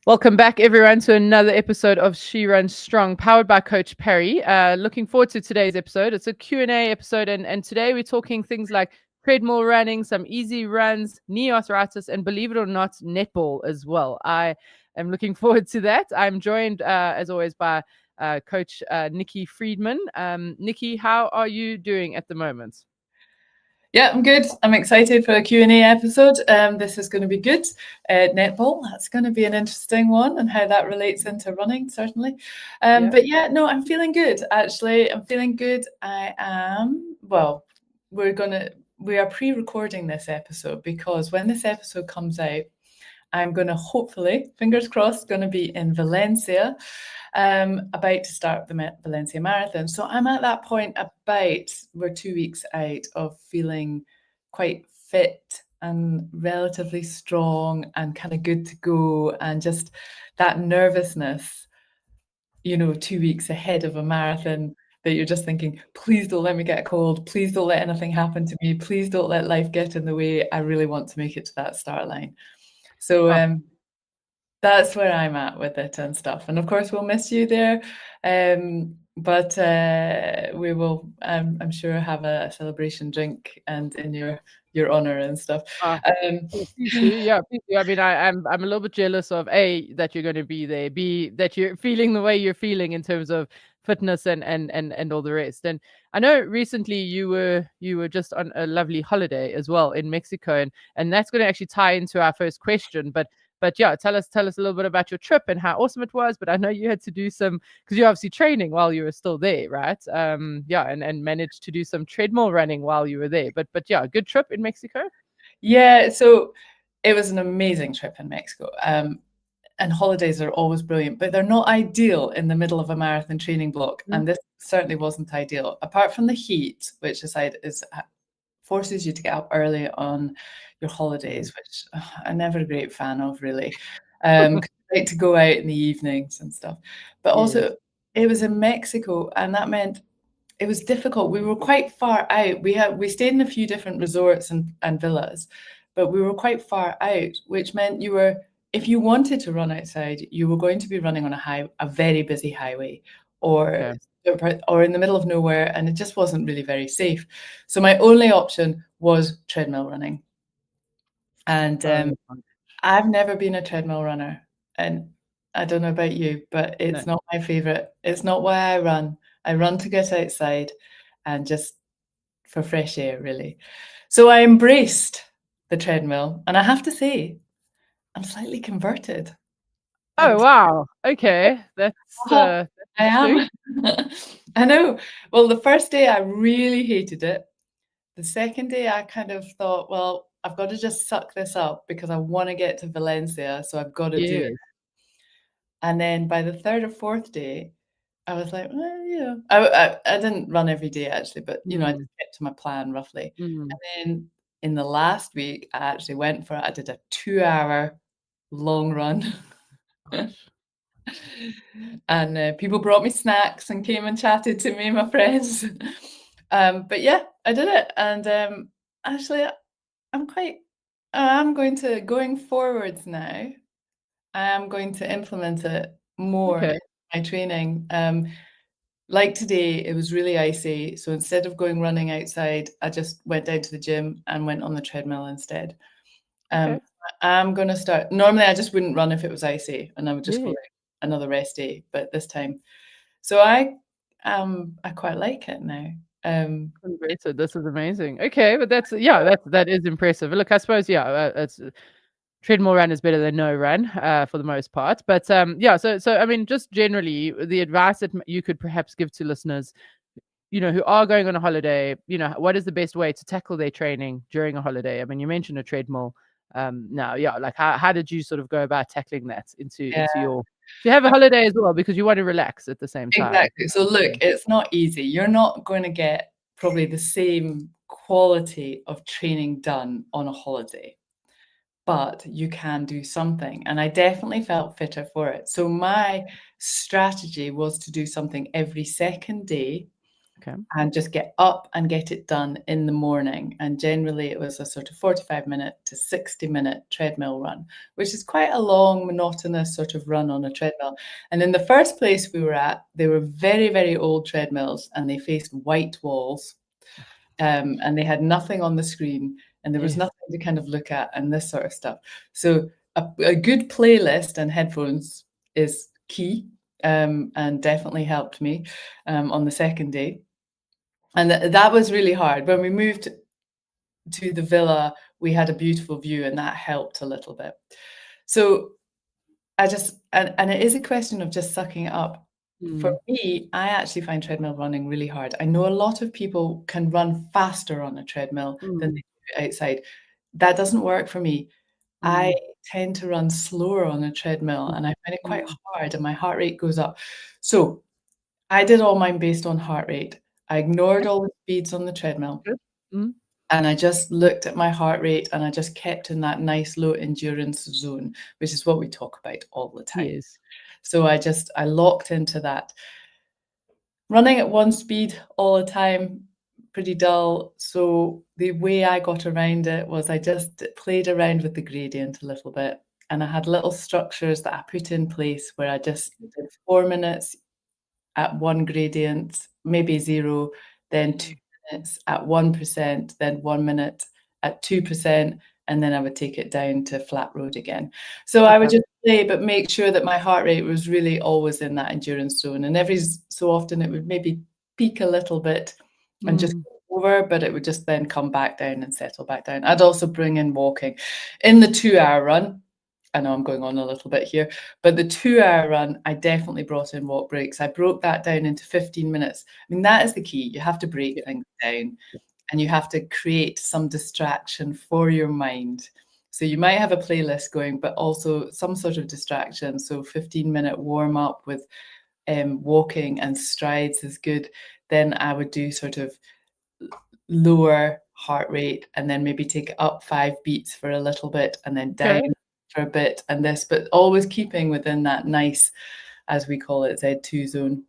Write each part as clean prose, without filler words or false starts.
Welcome back, everyone, to another episode of She Runs Strong, powered by Coach Perry. Looking forward to today's episode. It's a Q&A episode, and today we're talking things like treadmill running, some easy runs, knee arthritis, and believe it or not, netball as well. I am looking forward to that. I'm joined, as always, by Coach Nikki Friedman. Nikki, how are you doing at the moment? Yeah, I'm good. I'm excited for a Q&A episode. This is going to be good. Netball, that's going to be an interesting one, and how that relates into running, certainly. But yeah, no, I'm feeling good, actually. I'm feeling good. We are pre-recording this episode because when this episode comes out, I'm going to hopefully, fingers crossed, going to be in Valencia, about to start the Valencia Marathon. So I'm at that point we're 2 weeks out of feeling quite fit and relatively strong and kind of good to go, and just that nervousness, 2 weeks ahead of a marathon, that you're just thinking, please don't let me get a cold, please don't let anything happen to me, please don't let life get in the way. I really want to make it to that start line. So that's where I'm at with it and stuff. And of course, we'll miss you there. But we will, I'm sure, have a celebration drink and in your honor and stuff. Please do. Yeah, please do. I mean, I'm a little bit jealous of A, that you're going to be there, B, that you're feeling the way you're feeling in terms of fitness and all the rest. And I know recently you were just on a lovely holiday as well in Mexico, and that's going to actually tie into our first question. But yeah, tell us a little bit about your trip and how awesome it was. But I know you had to do some, because you're obviously training while you were still there, right? Yeah, and managed to do some treadmill running while you were there. But yeah, good trip in Mexico. Yeah, so it was an amazing trip in Mexico. And holidays are always brilliant, but they're not ideal in the middle of a marathon training block. And this certainly wasn't ideal, apart from the heat, which forces you to get up early on your holidays, which I'm never a great fan of, really. I like to go out in the evenings and stuff. But also, it was in Mexico, and that meant it was difficult. We were quite far out. We stayed in a few different resorts and villas, but we were quite far out, which meant if you wanted to run outside, you were going to be running on a very busy highway, or in the middle of nowhere, and it just wasn't really very safe. So my only option was treadmill running. And I've never been a treadmill runner, and I don't know about you, but it's not my favorite. It's not why I run. I run to get outside and just for fresh air, really. So I embraced the treadmill, and I have to say, I'm slightly converted. Oh, wow. Okay. That's I am. I know. Well, the first day I really hated it. The second day I kind of thought, well, I've got to just suck this up because I want to get to Valencia, so I've got to do it. And then by the third or fourth day, I was like, well, yeah. I didn't run every day, actually, but, I just kept to my plan roughly. And then in the last week, I actually went for it. I did a 2-hour long run. And people brought me snacks and came and chatted to me, my friends. But yeah, I did it. And actually, going forwards now, I am going to implement it more in my training. Like today, it was really icy. So instead of going running outside, I just went down to the gym and went on the treadmill instead. I'm going to start. Normally, I just wouldn't run if it was icy, and I would just go another rest day. But this time, so I quite like it now. So this is amazing. Okay, but that is impressive. Look, I suppose it's treadmill run is better than no run for the most part. But so I mean, just generally, the advice that you could perhaps give to listeners, who are going on a holiday, what is the best way to tackle their training during a holiday? I mean, you mentioned a treadmill. Now, like how did you sort of go about tackling that into your to have a holiday as well, because you want to relax at the same time? Exactly. So look, it's not easy. You're not going to get probably the same quality of training done on a holiday, but you can do something. And I definitely felt fitter for it. So my strategy was to do something every second day Okay. and just get up and get it done in the morning. And generally it was a sort of 45-minute to 60-minute treadmill run, which is quite a long, monotonous sort of run on a treadmill. And in the first place we were at, they were very, very old treadmills, and they faced white walls, and they had nothing on the screen, and there was Yes. nothing to kind of look at and this sort of stuff. So a good playlist and headphones is key, and definitely helped me on the second day. And that was really hard. When we moved to the villa, we had a beautiful view, and that helped a little bit. So I just, and it is a question of just sucking it up. For me, I actually find treadmill running really hard. I know a lot of people can run faster on a treadmill than they do outside. That doesn't work for me. I tend to run slower on a treadmill, and I find it quite hard, and my heart rate goes up. So I did all mine based on heart rate. I ignored all the speeds on the treadmill, Good. and I just looked at my heart rate, and I just kept in that nice low endurance zone, which is what we talk about all the time. Yes. So I locked into that. Running at one speed all the time, pretty dull. So the way I got around it was I just played around with the gradient a little bit, and I had little structures that I put in place where I just did 4 minutes at 1 gradient, maybe 0, then 2 minutes at 1%, then 1 minute at 2%, and then I would take it down to flat road again. So I would just play, but make sure that my heart rate was really always in that endurance zone. And every so often it would maybe peak a little bit and just go over, but it would just then come back down and settle back down. I'd also bring in walking. In the 2-hour run, I know I'm going on a little bit here, but the 2-hour run, I definitely brought in walk breaks. I broke that down into 15 minutes. I mean, that is the key. You have to break things down, and you have to create some distraction for your mind. So you might have a playlist going, but also some sort of distraction. So 15-minute warm up with walking and strides is good. Then I would do sort of lower heart rate, and then maybe take it up 5 beats for a little bit, and then down for a bit, and this, but always keeping within that nice, as we call it, Z2 zone.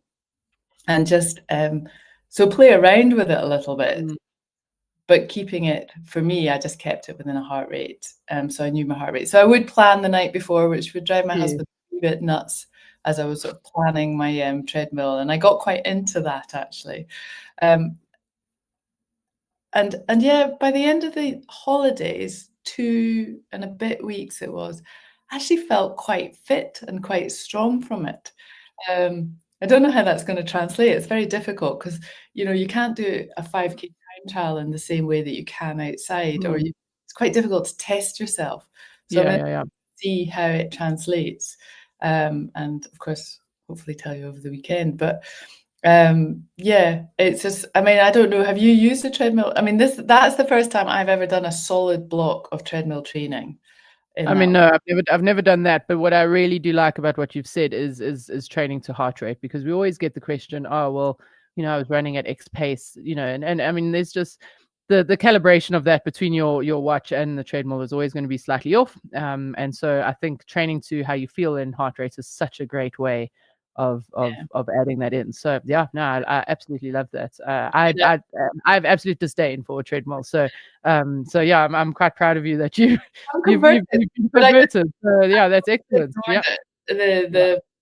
And just so play around with it a little bit, but keeping it, for me, I just kept it within a heart rate. So I knew my heart rate. So I would plan the night before, which would drive my husband a bit nuts as I was sort of planning my treadmill. And I got quite into that, actually. And yeah, by the end of the holidays, 2 and a bit weeks it was, I actually felt quite fit and quite strong from it. I don't know how that's going to translate. It's very difficult because, you can't do a 5K time trial in the same way that you can outside, or it's quite difficult to test yourself. So I'm going to see how it translates, and of course, hopefully tell you over the weekend. But yeah, it's just, I mean, I don't know. Have you used a treadmill? I mean, that's the first time I've ever done a solid block of treadmill training. I mean, no, I've never done that. But what I really do like about what you've said is training to heart rate, because we always get the question, oh, well, I was running at X pace, and I mean, there's just the calibration of that between your watch and the treadmill is always going to be slightly off. And so I think training to how you feel in heart rate is such a great way of adding that in. So yeah, no, I absolutely love that. I have absolute disdain for a treadmill. So yeah, I'm quite proud of you that you've been converted. So yeah, that's excellent. Yeah.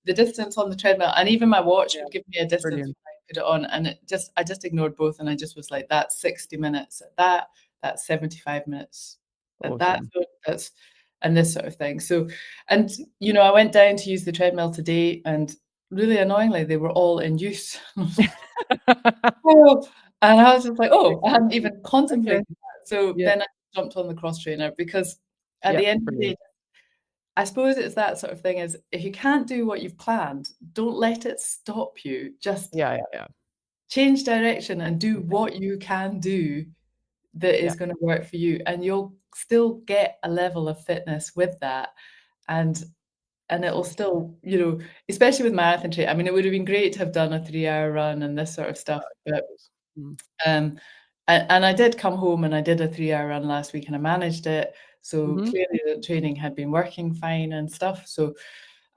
The distance on the treadmill, and even my watch would give me a distance when I put it on, and I just ignored both, and I just was like, that's 60 minutes at that's 75 minutes at that, that's, and this sort of thing. So, and I went down to use the treadmill today, and really annoyingly, they were all in use. And I was just like, oh, I hadn't even contemplated that. So then I jumped on the cross trainer, because at the end of the day, I suppose it's that sort of thing, is if you can't do what you've planned, don't let it stop you. Just change direction and do what you can do that is going to work for you, and you'll still get a level of fitness with that. And it'll still, especially with marathon training. I mean, it would have been great to have done a 3-hour run and this sort of stuff, but and I did come home and I did a 3-hour run last week, and I managed it. So clearly the training had been working fine and stuff. So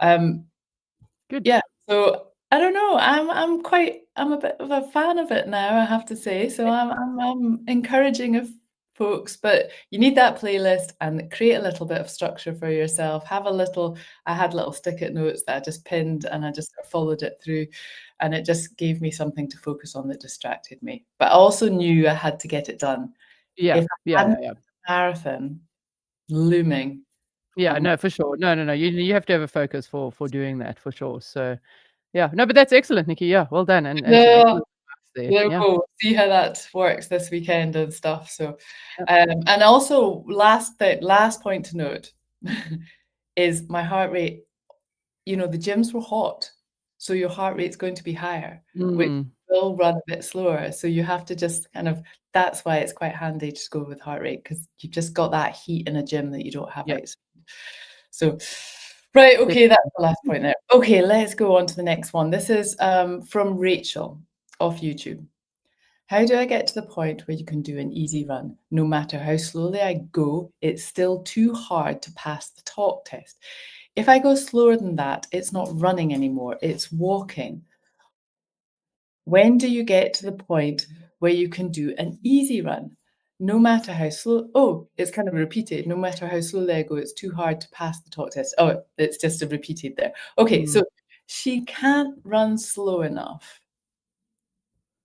good. Yeah. So I don't know. I'm a bit of a fan of it now, I have to say. So I'm encouraging of folks, but you need that playlist and create a little bit of structure for yourself. I had little stick-it notes that I just pinned and I just followed it through, and it just gave me something to focus on that distracted me. But I also knew I had to get it done. Yeah, If I yeah, hadn't yeah, yeah. a marathon looming, Yeah, um, no, for sure. No, no, no. You have to have a focus for doing that for sure. So yeah, no, but that's excellent, Nikki. Yeah, well done, and some yeah. excellent advice there. There we Yeah, go. See how that works this weekend and stuff. So, yeah. and also last point to note is my heart rate. You know, the gyms were hot, so your heart rate's going to be higher, which Mm, will run a bit slower. So you have to just kind of. That's why it's quite handy to go with heart rate because you've just got that heat in a gym that you don't have yeah, outside. So, right, okay, that's definitely. the last point there. Okay, let's go on to the next one. This is from Rachel off YouTube. How do I get to the point where you can do an easy run? No matter how slowly I go, it's still too hard to pass the talk test. If I go slower than that, it's not running anymore, it's walking. When do you get to the point where you can do an easy run? No matter how slow, oh, it's kind of repeated. No matter how slowly I go, it's too hard to pass the talk test. Oh, it's just a repeated there. Okay, Mm. so she can't run slow enough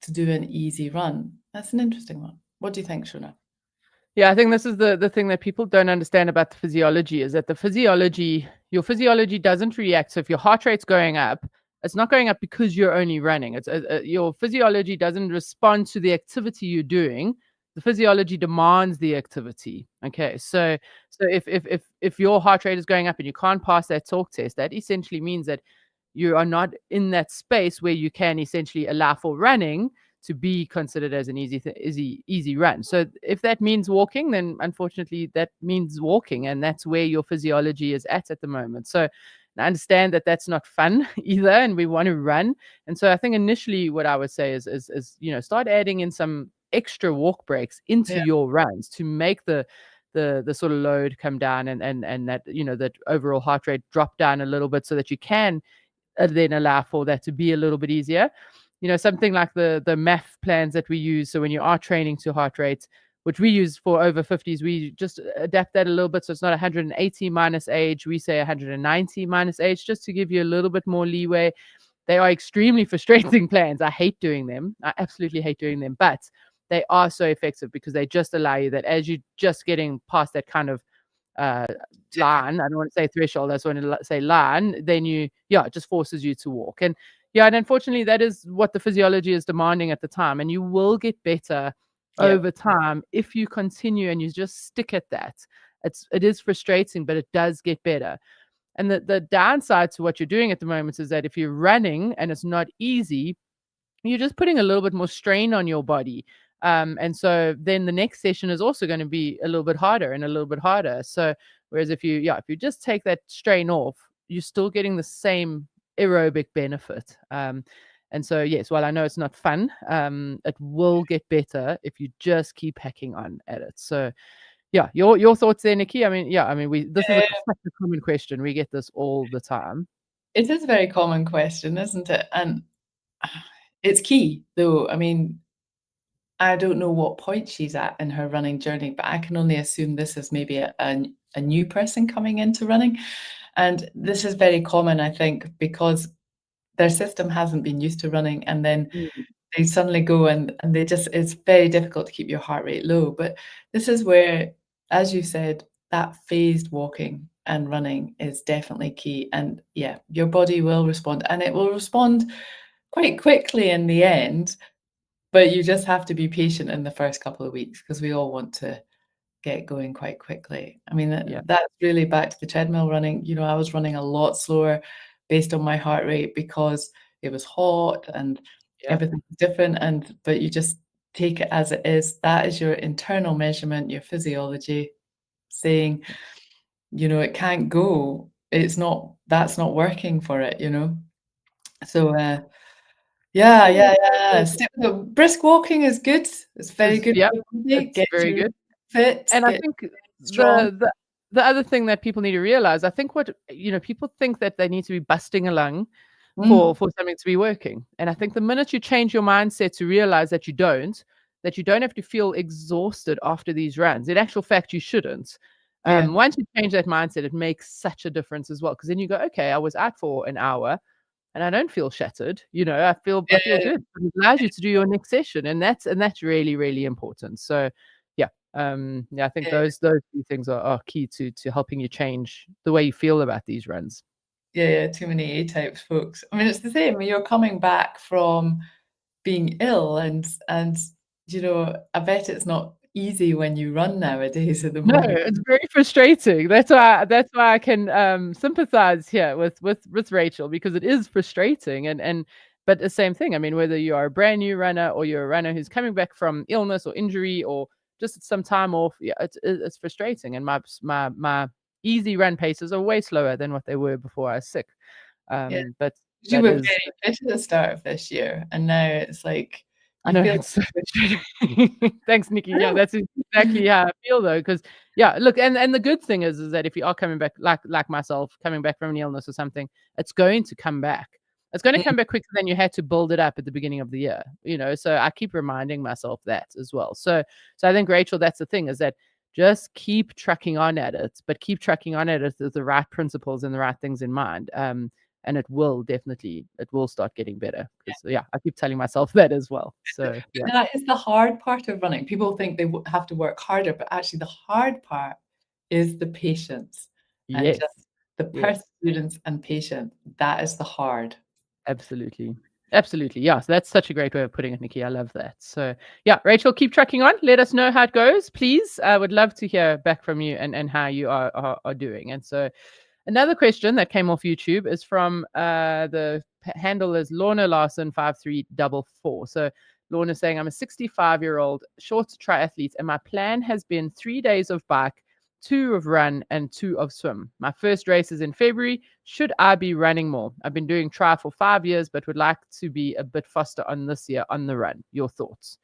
to do an easy run. That's an interesting one. What do you think, Shona? Yeah, I think this is the thing that people don't understand about the physiology is that your physiology doesn't react. So if your heart rate's going up, it's not going up because you're only running. It's your physiology doesn't respond to the activity you're doing. The physiology demands the activity. Okay, so if your heart rate is going up and you can't pass that talk test, that essentially means that you are not in that space where you can essentially allow for running to be considered as an easy run. So if that means walking, then unfortunately that means walking, and that's where your physiology is at the moment. So I understand that that's not fun either, and we want to run. And so I think initially what I would say is start adding in some extra walk breaks into Yeah, your runs to make the sort of load come down, and that that overall heart rate drop down a little bit so that you can then allow for that to be a little bit easier. Something like the MAF plans that we use. So when you are training to heart rates, which we use for over 50s, we just adapt that a little bit. So it's not 180 minus age. We say 190 minus age, just to give you a little bit more leeway. They are extremely frustrating plans. I hate doing them. I absolutely hate doing them, but they are so effective because they just allow you that as you're just getting past that kind of uh, line. I don't want to say threshold. I just want to say line. Then it just forces you to walk. And yeah, and unfortunately, that is what the physiology is demanding at the time. And you will get better yeah, over time if you continue and you just stick at that. It is frustrating, but it does get better. And the downside to what you're doing at the moment is that if you're running and it's not easy, you're just putting a little bit more strain on your body. And so then the next session is also going to be a little bit harder and a little bit harder. So whereas if you just take that strain off, you're still getting the same aerobic benefit. And so yes, while I know it's not fun, it will get better if you just keep hacking on at it. So yeah, your thoughts there, Nikki? We this is such a common question. We get this all the time. it is a very common question, isn't it? And it's key, though. I mean, I don't know what point she's at in her running journey, but I can only assume this is maybe a new person coming into running. And this is very common, I think, because their system hasn't been used to running, and then Mm. they suddenly go and they just it's very difficult to keep your heart rate low. But this is where, as you said, that phased walking and running is definitely key. And yeah, your body will respond, and it will respond quite quickly in the end, but you just have to be patient in the first couple of weeks because we all want to get going quite quickly. I mean, Yeah, that's really back to the treadmill running. I was running a lot slower based on my heart rate because it was hot and yeah, everything was different. But you just take it as it is. That is your internal measurement, your physiology saying, it can't go. That's not working for it. So, yeah, yeah. yeah, yeah. So brisk walking is good. It's very good Yeah, for the body. it's Gets very you good. fit, And I get think strong. the other thing that people need to realize, I think what people think that they need to be busting along Mm. for something to be working. And I think the minute you change your mindset to realize that you don't have to feel exhausted after these runs. In actual fact, you shouldn't. Yeah. Once you change that mindset, it makes such a difference as well. Because then you go, okay, I was out for an hour and I don't feel shattered. I feel Yeah. good. It allows you to do your next session, and that's really, really important. So yeah. Yeah, I think Yeah. those two things are key to helping you change the way you feel about these runs. Yeah, too many A-types folks. I mean, it's the same when you're coming back from being ill and I bet it's not easy when you run nowadays at the No, moment. it's very frustrating. That's why I can, sympathize here with Rachel because it is frustrating and but the same thing. I mean, whether you are a brand new runner or you're a runner who's coming back from illness or injury or just some time off, yeah, it's frustrating. And my easy run paces are way slower than what they were before I was sick. Yeah. But You that were is very fit at the start of this year, and now it's like I you know feel it's so frustrating. Thanks, Nikki. Yeah, that's exactly how I feel though. Because yeah, look, and the good thing is that if you are coming back like myself, coming back from an illness or something, it's going to come back. It's going to Mm. come back quicker than you had to build it up at the beginning of the year, So I keep reminding myself that as well. So I think Rachel, that's the thing is that just keep trucking on at it, but keep trucking on at it with the right principles and the right things in mind. And it will start getting better because yeah, I keep telling myself that as well. So yeah. But that is the hard part of running. People think they have to work harder, but actually the hard part is the patience and Yes. just the Yes. perseverance and patience. That is the hard. Absolutely. Absolutely. Yeah. So that's such a great way of putting it, Nikki. I love that. So yeah, Rachel, keep tracking on. Let us know how it goes, please. I would love to hear back from you and how you are doing. And so another question that came off YouTube is from the handle is Lorna Larson 5344. So Lorna saying, I'm a 65-year-old short triathlete, and my plan has been 3 days of bike, 2 of run, and 2 of swim. My first race is in February. Should I be running more? I've been doing tri for 5 years, but would like to be a bit faster on this year on the run. Your thoughts?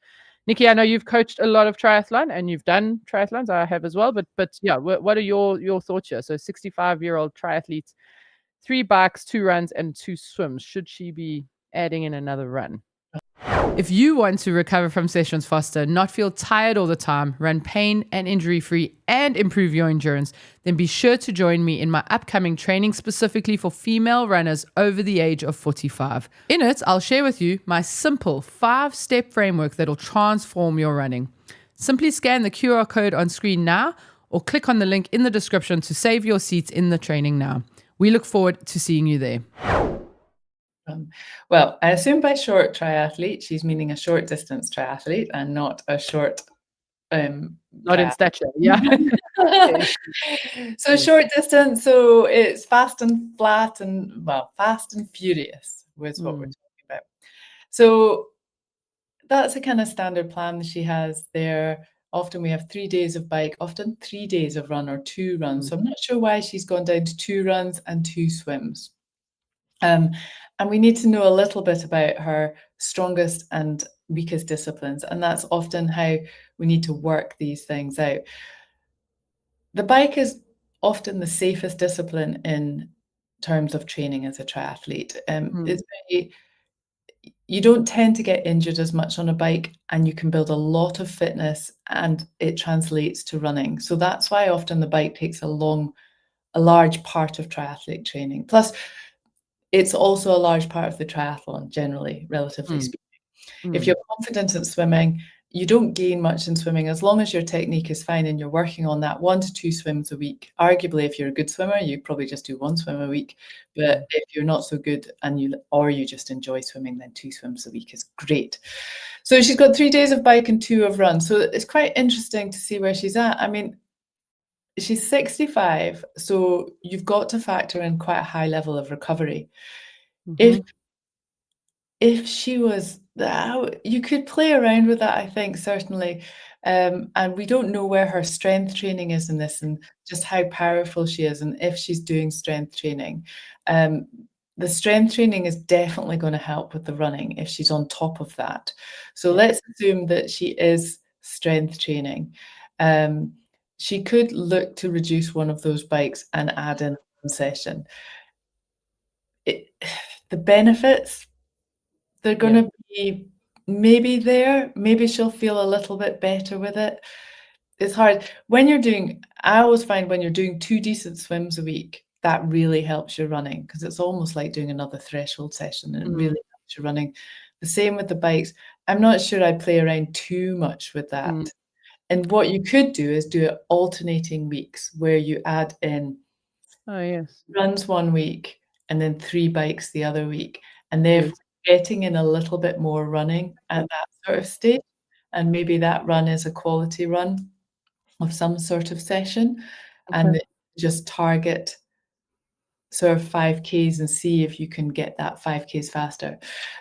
Nikki, I know you've coached a lot of triathlon and you've done triathlons. I have as well. But yeah, what are your thoughts here? So 65-year-old triathlete, 3 bikes, 2 runs, and 2 swims. Should she be adding in another run? If you want to recover from sessions faster, not feel tired all the time, run pain and injury free, and improve your endurance, then be sure to join me in my upcoming training specifically for female runners over the age of 45. In it, I'll share with you my simple 5-step framework that'll transform your running. Simply scan the QR code on screen now or click on the link in the description to save your seats in the training now. We look forward to seeing you there. Well, I assume by short triathlete, she's meaning a short distance triathlete and not a short Not in stature, yeah. So short distance, so it's fast and flat and fast and furious was what we're talking about. So that's a kind of standard plan she has there. Often we have 3 days of bike, often 3 days of run or 2 runs. So I'm not sure why she's gone down to 2 runs and 2 swims. And we need to know a little bit about her strongest and weakest disciplines. And that's often how we need to work these things out. The bike is often the safest discipline in terms of training as a triathlete. You don't tend to get injured as much on a bike, and you can build a lot of fitness and it translates to running. So that's why often the bike takes a large part of triathlete training. Plus, it's also a large part of the triathlon, generally, relatively speaking. If you're confident at swimming, you don't gain much in swimming as long as your technique is fine and you're working on that 1 to 2 swims a week. Arguably, if you're a good swimmer, you probably just do 1 swim a week. But if you're not so good and you just enjoy swimming, then 2 swims a week is great. So she's got 3 days of bike and 2 of run. So it's quite interesting to see where she's at. I mean, she's 65, so you've got to factor in quite a high level of recovery. If she was, you could play around with that, I think, certainly. And we don't know where her strength training is in this and just how powerful she is and if she's doing strength training. The strength training is definitely going to help with the running if she's on top of that. So let's assume that she is strength training. She could look to reduce one of those bikes and add in one session. the benefits, they're going Yeah. to be maybe there. Maybe she'll feel a little bit better with it. It's hard. I always find when you're doing 2 decent swims a week, that really helps your running because it's almost like doing another threshold session, and it really helps your running. The same with the bikes. I'm not sure I'd play around too much with that. And what you could do is do it alternating weeks where you add in Oh, yes. runs 1 week and then 3 bikes the other week, and therefore Yes. getting in a little bit more running at that sort of stage, and maybe that run is a quality run of some sort of session, and Okay. just target sort of 5Ks and see if you can get that 5Ks faster.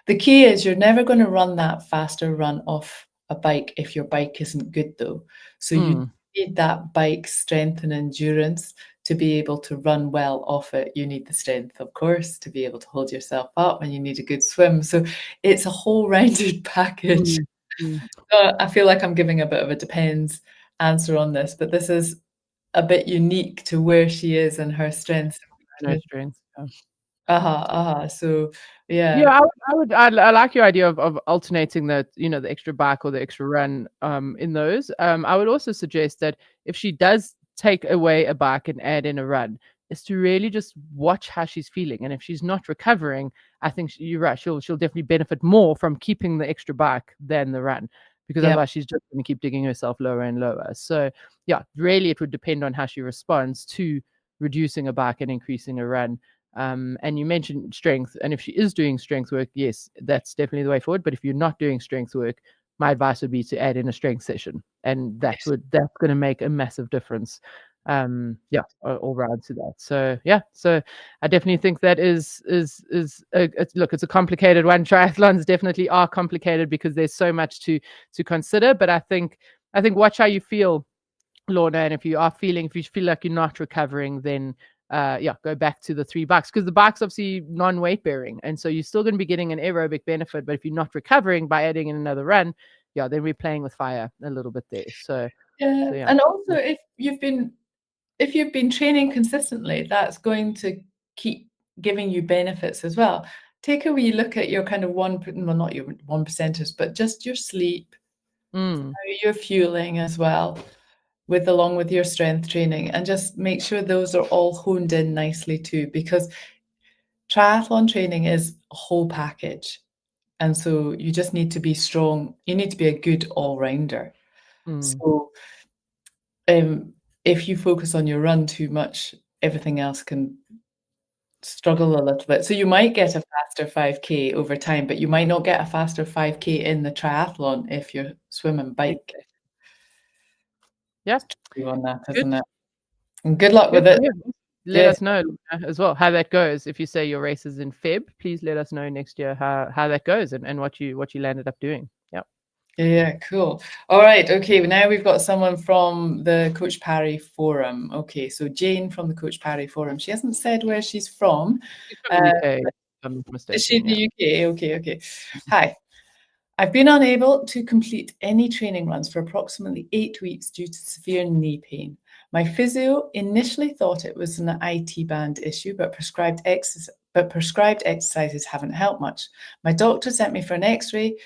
The key is you're never gonna run that faster run off a bike if your bike isn't good, though. So you need that bike strength and endurance to be able to run well off it. You need the strength, of course, to be able to hold yourself up, and you need a good swim. So it's a whole rounded package. I feel like I'm giving a bit of a depends answer on this, but this is a bit unique to where she is and her strengths and No weaknesses. strength. Yeah. So Yeah, yeah. I like your idea of alternating the, the extra bike or the extra run in those. I would also suggest that if she does take away a bike and add in a run, is to really just watch how she's feeling. And if she's not recovering, I think you're right. She'll definitely benefit more from keeping the extra bike than the run, because Yeah. otherwise she's just going to keep digging herself lower and lower. So yeah, really it would depend on how she responds to reducing a bike and increasing a run. And you mentioned strength, and if she is doing strength work, yes, that's definitely the way forward. But if you're not doing strength work, my advice would be to add in a strength session, and that's going to make a massive difference. Yeah, all round to that. So yeah, so I definitely think that look, it's a complicated one. Triathlons definitely are complicated because there's so much to consider. But I think watch how you feel, Lorna, and if you feel like you're not recovering, then yeah, go back to the 3 bikes, because the bike's obviously non-weight bearing, and so you're still going to be getting an aerobic benefit. But if you're not recovering by adding in another run, yeah, then we're playing with fire a little bit there. So Yeah. yeah. And also if you've been training consistently, that's going to keep giving you benefits as well. Take a wee look at your kind of not your 1%ers, but just your sleep, how you're fueling as well, along with your strength training, and just make sure those are all honed in nicely too, because triathlon training is a whole package. And so you just need to be strong. You need to be a good all-rounder. So if you focus on your run too much, everything else can struggle a little bit. So you might get a faster 5K over time, but you might not get a faster 5K in the triathlon if you're swim and bike. Yeah, On that, good. isn't it? And good luck Good. with it. Yeah. Let Yes. us know as well how that goes. If you say your race is in Feb, please let us know next year how that goes and what you landed up doing. Yeah. Yeah, cool. All right. Okay. Now we've got someone from the Coach Parry Forum. Okay. So Jane from the Coach Parry Forum. She hasn't said where she's from. She's from the UK, if I'm not Is she mistaken. the UK? Okay. Okay. Hi. I've been unable to complete any training runs for approximately 8 weeks due to severe knee pain. My physio initially thought it was an IT band issue, but prescribed exercises haven't helped much. My doctor sent me for an X-ray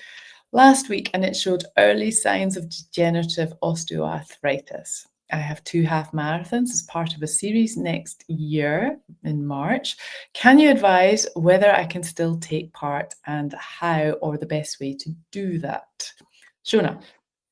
last week, and it showed early signs of degenerative osteoarthritis. I have 2 half marathons as part of a series next year in March. Can you advise whether I can still take part and how, or the best way to do that? Shona.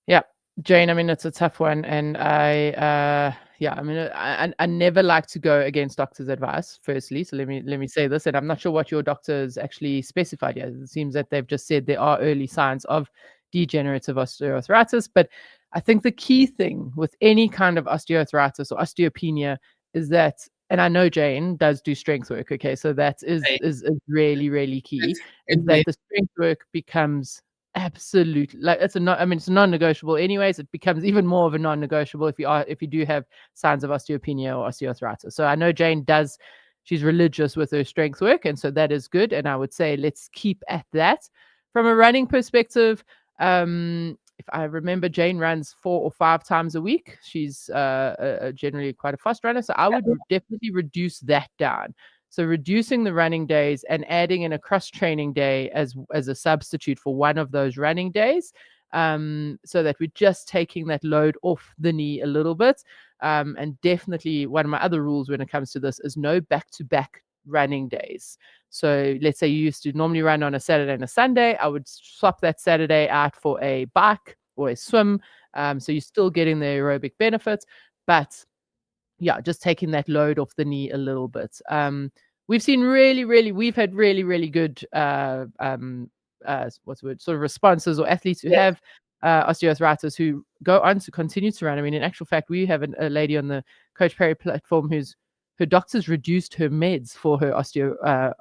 Yeah, Jane, I mean, it's a tough one. And I mean, I never like to go against doctors' advice, firstly. So let me say this, and I'm not sure what your doctors actually specified yet. It seems that they've just said there are early signs of degenerative osteoarthritis. But I think the key thing with any kind of osteoarthritis or osteopenia is that, and I know Jane does do strength work, okay, so that is really, really key, is that the strength work becomes absolutely, like, it's a non-negotiable anyways. It becomes even more of a non-negotiable if you do have signs of osteopenia or osteoarthritis. So I know Jane does, she's religious with her strength work, and so that is good, and I would say let's keep at that. From a running perspective, if I remember, Jane runs 4 or 5 times a week. She's generally quite a fast runner, so I would definitely reduce that down. So reducing the running days and adding in a cross training day as a substitute for one of those running days, so that we're just taking that load off the knee a little bit. And definitely one of my other rules when it comes to this is no back-to-back running days. So let's say you used to normally run on a Saturday and a Sunday. I would swap that Saturday out for a bike or a swim. So you're still getting the aerobic benefits, but yeah, just taking that load off the knee a little bit. We've seen we've had really good what's the word, sort of responses, or athletes who have osteoarthritis who go on to continue to run. I mean, in actual fact, we have a lady on the Coach Perry platform whose her doctors reduced her meds for her osteoarthritis,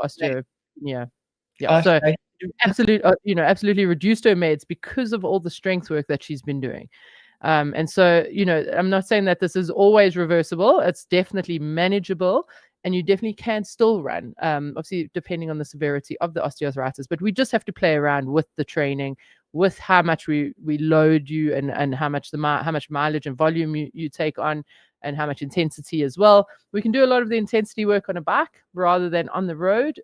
osteopenia. Yeah, so absolutely reduced her meds because of all the strength work that she's been doing. And so, I'm not saying that this is always reversible. It's definitely manageable, and you definitely can still run, obviously, depending on the severity of the osteoarthritis. But we just have to play around with the training, with how much we load you, and how much mileage and volume you take on, and how much intensity as well. We can do a lot of the intensity work on a bike rather than on the road,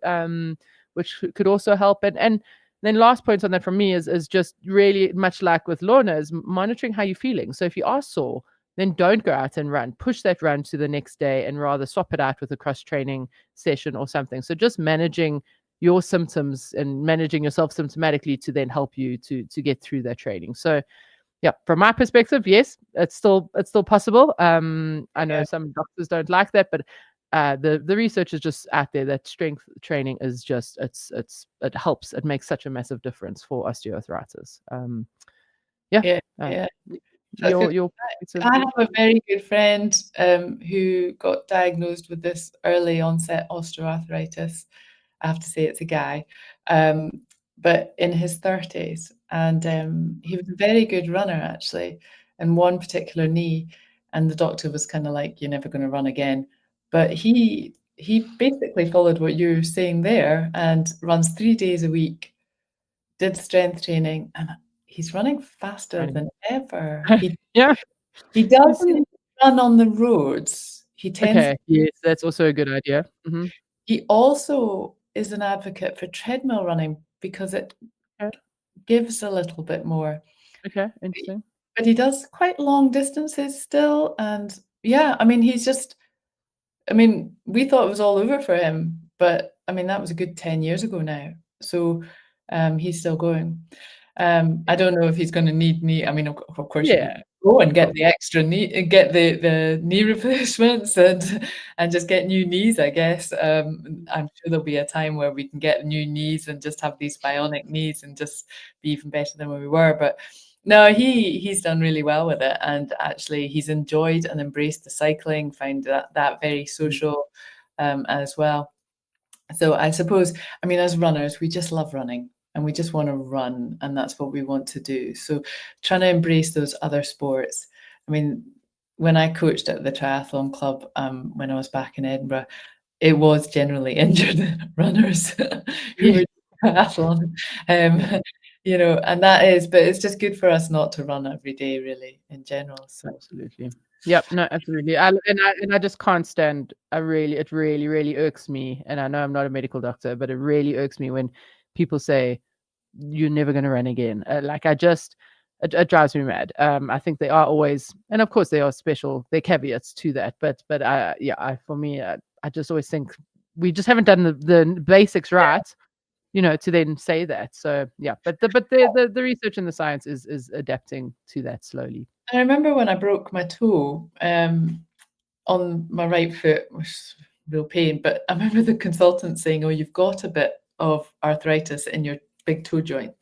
which could also help. And then last point on that from me is just really much like with Lorna, is monitoring how you're feeling. So if you are sore, then don't go out and run. Push that run to the next day and rather swap it out with a cross training session or something. So just managing your symptoms and managing yourself symptomatically to then help you to get through that training. So yeah, from my perspective, yes, it's still possible. I know some doctors don't like that, but the research is just out there that strength training is just it helps. It makes such a massive difference for osteoarthritis. I have a very good friend who got diagnosed with this early onset osteoarthritis. I have to say it's a guy, but in his 30s, and he was a very good runner actually, in one particular knee, and the doctor was kind of like, "You're never going to run again." But he basically followed what you're saying there and runs 3 days a week, did strength training, and he's running faster than ever. He doesn't run on the roads. He tends Okay, yes, that's also a good idea. He also is an advocate for treadmill running because it gives a little bit more. Okay, interesting. But he does quite long distances still, and yeah, I mean, we thought it was all over for him, but I mean, that was a good 10 years ago now. So he's still going. I don't know if he's going to need knee. I mean, of course, you can go and get the extra knee, get the knee replacements, and just get new knees. I guess I'm sure there'll be a time where we can get new knees and just have these bionic knees and just be even better than where we were. But no, he's done really well with it, and actually he's enjoyed and embraced the cycling, found that very social as well. So I suppose, I mean, as runners, we just love running and we just want to run, and that's what we want to do. So trying to embrace those other sports. I mean, when I coached at the triathlon club when I was back in Edinburgh, it was generally injured runners who were triathlon. And that is, but it's just good for us not to run every day, really, in general. So absolutely. Yep, no, absolutely. I just can't stand. It really irks me. And I know I'm not a medical doctor, but it really irks me when people say you're never going to run again. It drives me mad. I think they are always, and of course they are special. There are caveats to that, but for me, I just always think we just haven't done the basics right. To then say that. So yeah, but the research and the science is adapting to that slowly. I remember when I broke my toe on my right foot, which was real pain, but I remember the consultant saying, "Oh, you've got a bit of arthritis in your big toe joint."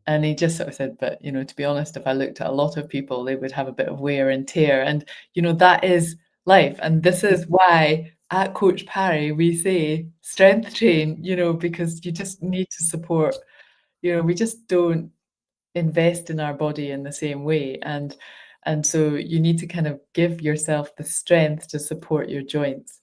And he just sort of said, "But, to be honest, if I looked at a lot of people, they would have a bit of wear and tear. And, that is life. And this is why at Coach Parry, we say strength train, because you just need to support, we just don't invest in our body in the same way. And so you need to kind of give yourself the strength to support your joints."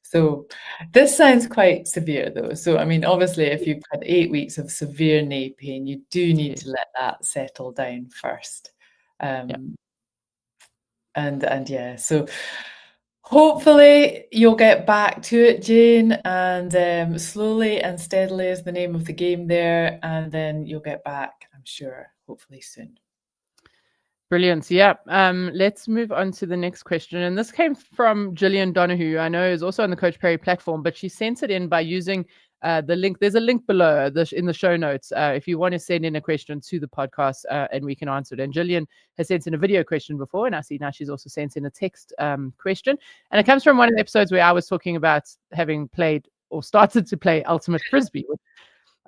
So this sounds quite severe though. So, I mean, obviously if you've had 8 weeks of severe knee pain, you do need to let that settle down first. And yeah, so Hopefully you'll get back to it, Jane, and slowly and steadily is the name of the game there, and then you'll get back, I'm sure, hopefully soon. Brilliant. Yeah. Let's move on to the next question. And this came from Gillian Donahue, I know is also on the Coach Perry platform, but she sent it in by using the link. There's a link below in the show notes if you want to send in a question to the podcast and we can answer it. And Gillian has sent in a video question before, and I see now she's also sent in a text question. And it comes from one of the episodes where I was talking about having played or started to play Ultimate Frisbee, which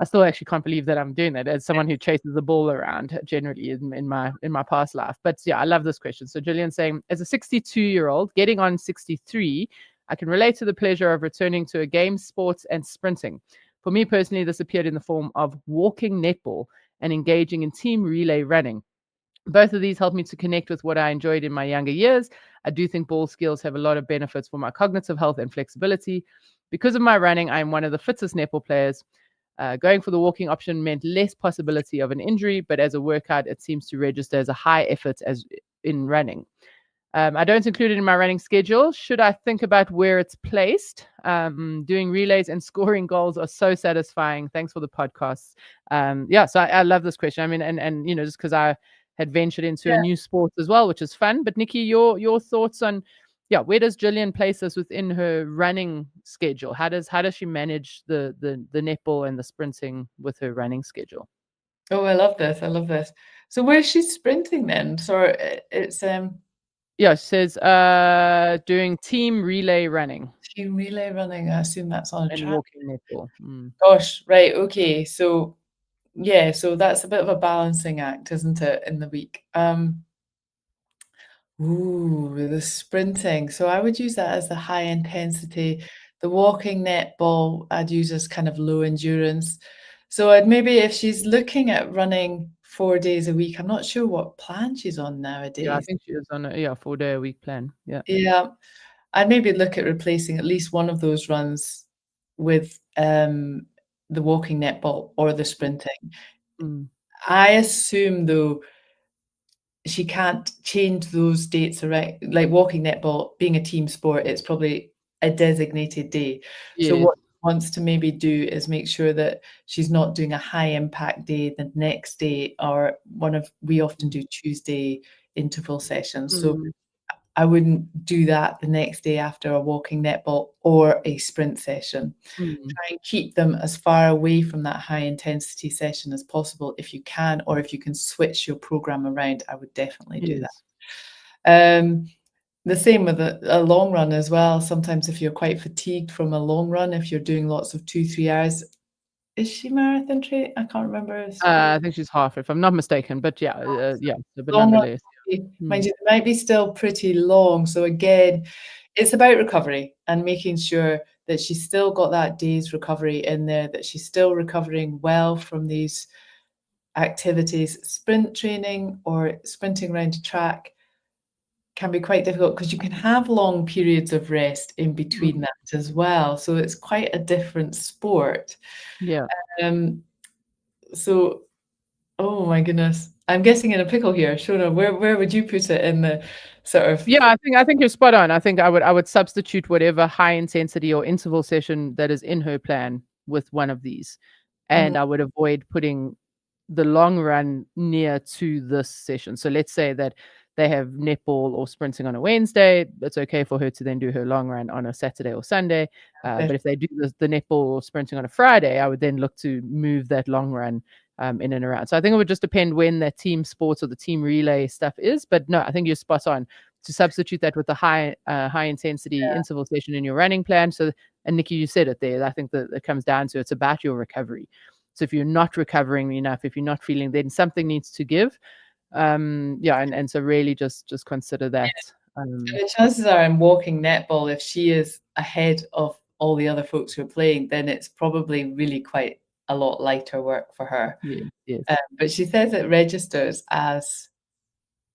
I still actually can't believe that I'm doing that as someone who chases the ball around generally in my past life. But yeah, I love this question. So Gillian's saying, as a 62-year-old getting on 63, I can relate to the pleasure of returning to a game, sports, and sprinting. For me personally, this appeared in the form of walking netball and engaging in team relay running. Both of these helped me to connect with what I enjoyed in my younger years. I do think ball skills have a lot of benefits for my cognitive health and flexibility. Because of my running, I am one of the fittest netball players. Going for the walking option meant less possibility of an injury, but as a workout, it seems to register as a high effort as in running. I don't include it in my running schedule. Should I think about where it's placed? Doing relays and scoring goals are so satisfying. Thanks for the podcasts. Yeah, so I love this question. I mean, and you know, just because I had ventured into a new sport as well, which is fun. But Nikki, your thoughts on where does Gillian place us within her running schedule? How does she manage the netball and the sprinting with her running schedule? Oh, I love this. I love this. So where's she sprinting then? So it's Yeah, it says doing team relay running. Team relay running. I assume that's on a And track. walking netball. Gosh, right, okay. So yeah, so that's a bit of a balancing act, isn't it, in the week? The sprinting. So I would use that as the high intensity. The walking netball, I'd use as kind of low endurance. So I'd maybe, if she's looking at running 4 days a week, I'm not sure what plan she's on nowadays. Yeah, I think she is on a 4-day-a-week plan. Yeah. Yeah. I'd maybe look at replacing at least one of those runs with the walking netball or the sprinting. I assume, though, she can't change those dates around. Like walking netball, being a team sport, it's probably a designated day. So Yes. what she wants to maybe do is make sure that she's not doing a high impact day the next day, or we often do Tuesday interval sessions. So I wouldn't do that the next day after a walking netball or a sprint session. Try and keep them as far away from that high intensity session as possible if you can, or if you can switch your program around, I would definitely do that. The same with a long run as well. Sometimes if you're quite fatigued from a long run, if you're doing lots of 2-3 hours, is she marathon trained? I can't remember. I think she's half, if I'm not mistaken. But yeah, but Long run, nonetheless. mind you, it might be still pretty long. So again, it's about recovery and making sure that she's still got that day's recovery in there, that she's still recovering well from these activities. Sprint training or sprinting around a track can be quite difficult because you can have long periods of rest in between that as well. So it's quite a different sport. Yeah. So, oh my goodness, I'm getting in a pickle here. Shona, where would you put it in the sort of? Yeah, I think you're spot on. I think I would substitute whatever high intensity or interval session that is in her plan with one of these, and I would avoid putting the long run near to this session. So let's say that they have netball or sprinting on a Wednesday. It's okay for her to then do her long run on a Saturday or Sunday. But if they do the netball or sprinting on a Friday, I would then look to move that long run in and around. So I think it would just depend when that team sports or the team relay stuff is. But no, I think you're spot on to substitute that with the high intensity interval session in your running plan. So, and Nikki, you said it there. I think that it comes down to it's about your recovery. So if you're not recovering enough, if you're not feeling, then something needs to give. And so really just consider that. The chances are in walking netball, if she is ahead of all the other folks who are playing, then it's probably really quite a lot lighter work for her. Yes. But she says it registers as.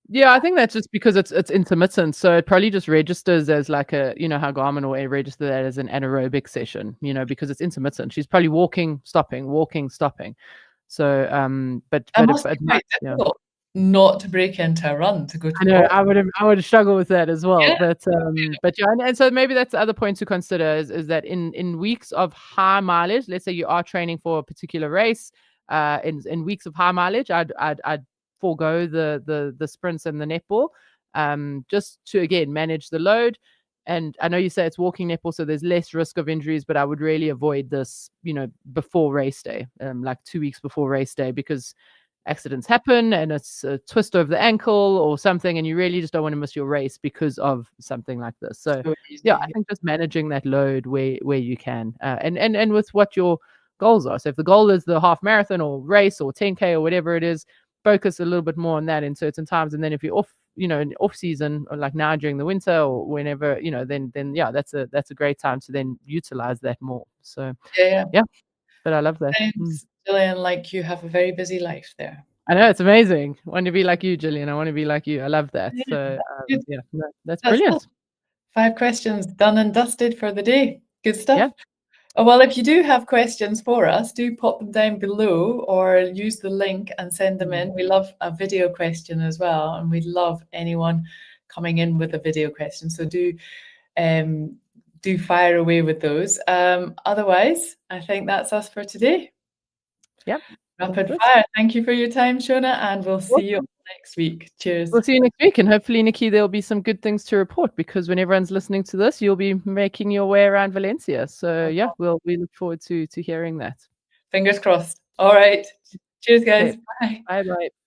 Yeah, I think that's just because it's intermittent. So it probably just registers as like a, how Garmin will register that as an anaerobic session, because it's intermittent. She's probably walking, stopping, walking, stopping. So, but It must be quite difficult not to break into a run to go to I the know ball. I would struggle with that as well, Yeah. but yeah, and so maybe that's the other point to consider is that in weeks of high mileage, let's say you are training for a particular race, in weeks of high mileage, I'd forego the sprints and the netball, just to again manage the load. And I know you say it's walking netball, so there's less risk of injuries, but I would really avoid this, before race day, like 2 weeks before race day, because accidents happen and it's a twist over the ankle or something, and you really just don't want to miss your race because of something like this. So So yeah, I easy. think just managing that load where you can, and with what your goals are. So if the goal is the half marathon or race or 10K or whatever it is, focus a little bit more on that in certain times. And then if you're off, in off season, or like now during the winter or whenever, then yeah, that's a great time to then utilize that more. So Yeah. yeah, but I love that. Sounds, Gillian, like you have a very busy life there. I know, it's amazing. I want to be like you, Gillian. I want to be like you. I love that. Yeah, So, good. yeah, no, that's That's all. brilliant. 5 questions done and dusted for the day. Good Yeah. stuff. Oh, well, if you do have questions for us, do pop them down below or use the link and send them in. We love a video question as well, and we love anyone coming in with a video question. So do fire away with those. Otherwise, I think that's us for today. Yep. Rapid fire. Thank you for your time, Shona, and we'll see you Awesome. next week. Cheers. We'll see you next week, and hopefully, Nikki, there'll be some good things to report, because when everyone's listening to this, you'll be making your way around Valencia. So yeah, we look forward to hearing that. Fingers crossed. All right. Cheers, Okay. guys. Bye. Bye bye.